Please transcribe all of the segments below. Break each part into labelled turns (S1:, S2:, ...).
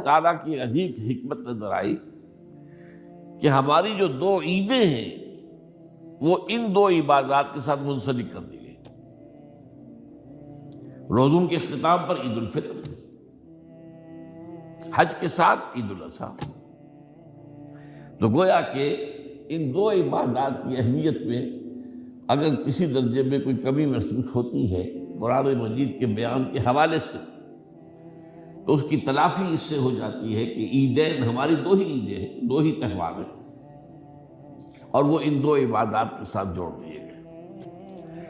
S1: تعالیٰ کی ایک عجیب حکمت نظر آئی کہ ہماری جو دو عیدیں ہیں وہ ان دو عبادات کے ساتھ منسلک کر دی گئی۔ روزوں کے اختتام پر عید الفطر، حج کے ساتھ عید الاضحیٰ۔ تو گویا کہ ان دو عبادات کی اہمیت میں اگر کسی درجے میں کوئی کمی محسوس ہوتی ہے قرآن مجید کے بیان کے حوالے سے، تو اس کی تلافی اس سے ہو جاتی ہے کہ عیدین ہماری دو ہی عیدیں ہیں، دو ہی تہوار ہیں، اور وہ ان دو عبادات کے ساتھ جوڑ دیے گئے۔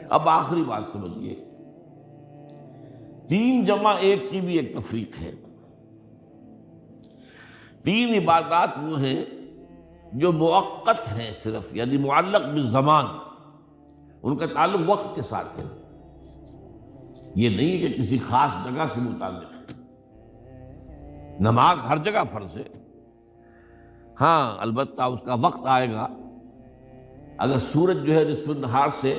S1: اب آخری بات سمجھیے، 3 جمع 1 کی بھی ایک تفریق ہے۔ 3 عبادات وہ ہیں جو مؤقت ہیں صرف، یعنی معلق بالزمان، ان کا تعلق وقت کے ساتھ ہے، یہ نہیں کہ کسی خاص جگہ سے متعلق ہے۔ نماز ہر جگہ فرض ہے، ہاں البتہ اس کا وقت آئے گا، اگر سورج جو ہے نصف النہار سے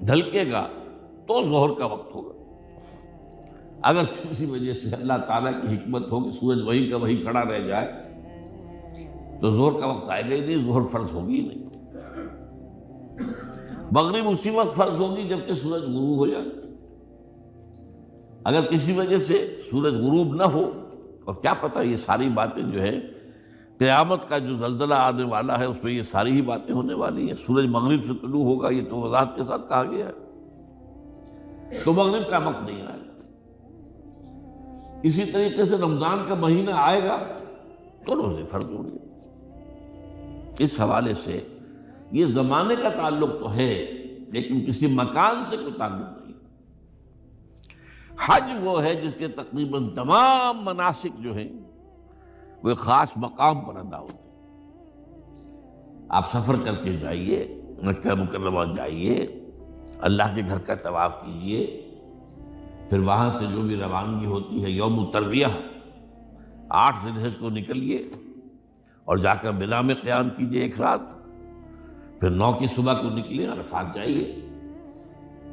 S1: ڈھلکے گا تو ظہر کا وقت ہوگا۔ اگر کسی وجہ سے اللہ تعالیٰ کی حکمت ہو کہ سورج وہیں کا وہیں کھڑا رہ جائے تو ظہر کا وقت آئے گا ہی نہیں، ظہر فرض ہوگی ہی نہیں۔ مغرب اسی وقت فرض ہوگی جبکہ سورج غروب ہو جائے۔ اگر کسی وجہ سے سورج غروب نہ ہو، اور کیا پتہ یہ ساری باتیں جو ہے قیامت کا جو زلزلہ آنے والا ہے اس میں یہ ساری ہی باتیں ہونے والی ہیں، سورج مغرب سے طلوع ہوگا یہ تو وضاحت کے ساتھ کہا گیا ہے، تو مغرب کا وقت نہیں آئے گا۔ اسی طریقے سے رمضان کا مہینہ آئے گا تو روزے فرض ہوں گے۔ اس حوالے سے یہ زمانے کا تعلق تو ہے لیکن کسی مکان سے کوئی تعلق نہیں۔ حج وہ ہے جس کے تقریباً تمام مناسک جو ہیں وہ ایک خاص مقام پر ادا ہوتے ہیں۔ آپ سفر کر کے جائیے، مکہ مکرمہ جائیے، اللہ کے گھر کا طواف کیجیے، پھر وہاں سے جو بھی روانگی ہوتی ہے یوم الترویہ 8 ذی الحجہ کو نکلیے اور جا کر منا میں قیام کیجیے ایک رات، پھر 9 کی صبح کو نکلیں عرفات جائیے،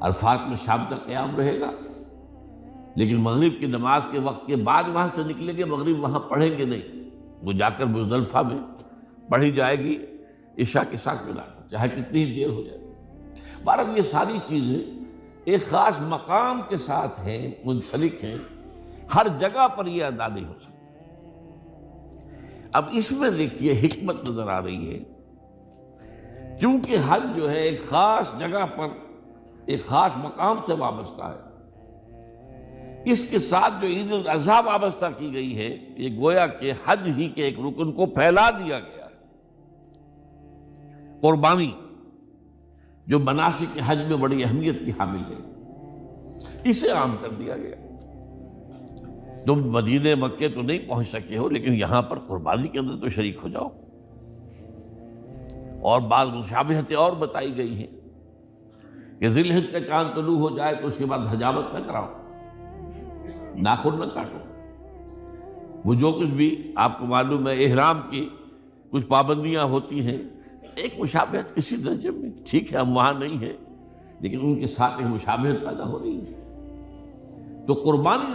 S1: عرفات میں شام تک قیام رہے گا، لیکن مغرب کی نماز کے وقت کے بعد وہاں سے نکلیں گے، مغرب وہاں پڑھیں گے نہیں، وہ جا کر مزدلفہ میں پڑھی جائے گی عشاء کے ساتھ ملا کر، چاہے کتنی ہی دیر ہو جائے۔ بہرحال یہ ساری چیزیں ایک خاص مقام کے ساتھ ہیں، منسلک ہیں، ہر جگہ پر یہ ادا نہیں ہو سکتی۔ اب اس میں دیکھیے حکمت نظر آ رہی ہے، چونکہ حج جو ہے ایک خاص جگہ پر ایک خاص مقام سے وابستہ ہے، اس کے ساتھ جو عید الاضحیٰ وابستہ کی گئی ہے، یہ گویا کہ حج ہی کے ایک رکن کو پھیلا دیا گیا ہے۔ قربانی جو مناسک حج میں بڑی اہمیت کی حامل ہے، اسے عام کر دیا گیا۔ تم مدینے مکے تو نہیں پہنچ سکے ہو لیکن یہاں پر قربانی کے اندر تو شریک ہو جاؤ۔ اور بعض مشابہتیں اور بتائی گئی ہیں کہ ذی الحجہ کا چاند طلوع ہو جائے تو اس کے بعد حجامت نہ کراؤ، ناخن نہ کاٹو، وہ جو کچھ بھی آپ کو معلوم ہے احرام کی کچھ پابندیاں ہوتی ہیں، ایک مشابہت کسی درجے میں، ٹھیک ہے ہم وہاں نہیں ہیں لیکن ان کے ساتھ ایک مشابہت پیدا ہو رہی ہے۔ تو قربانی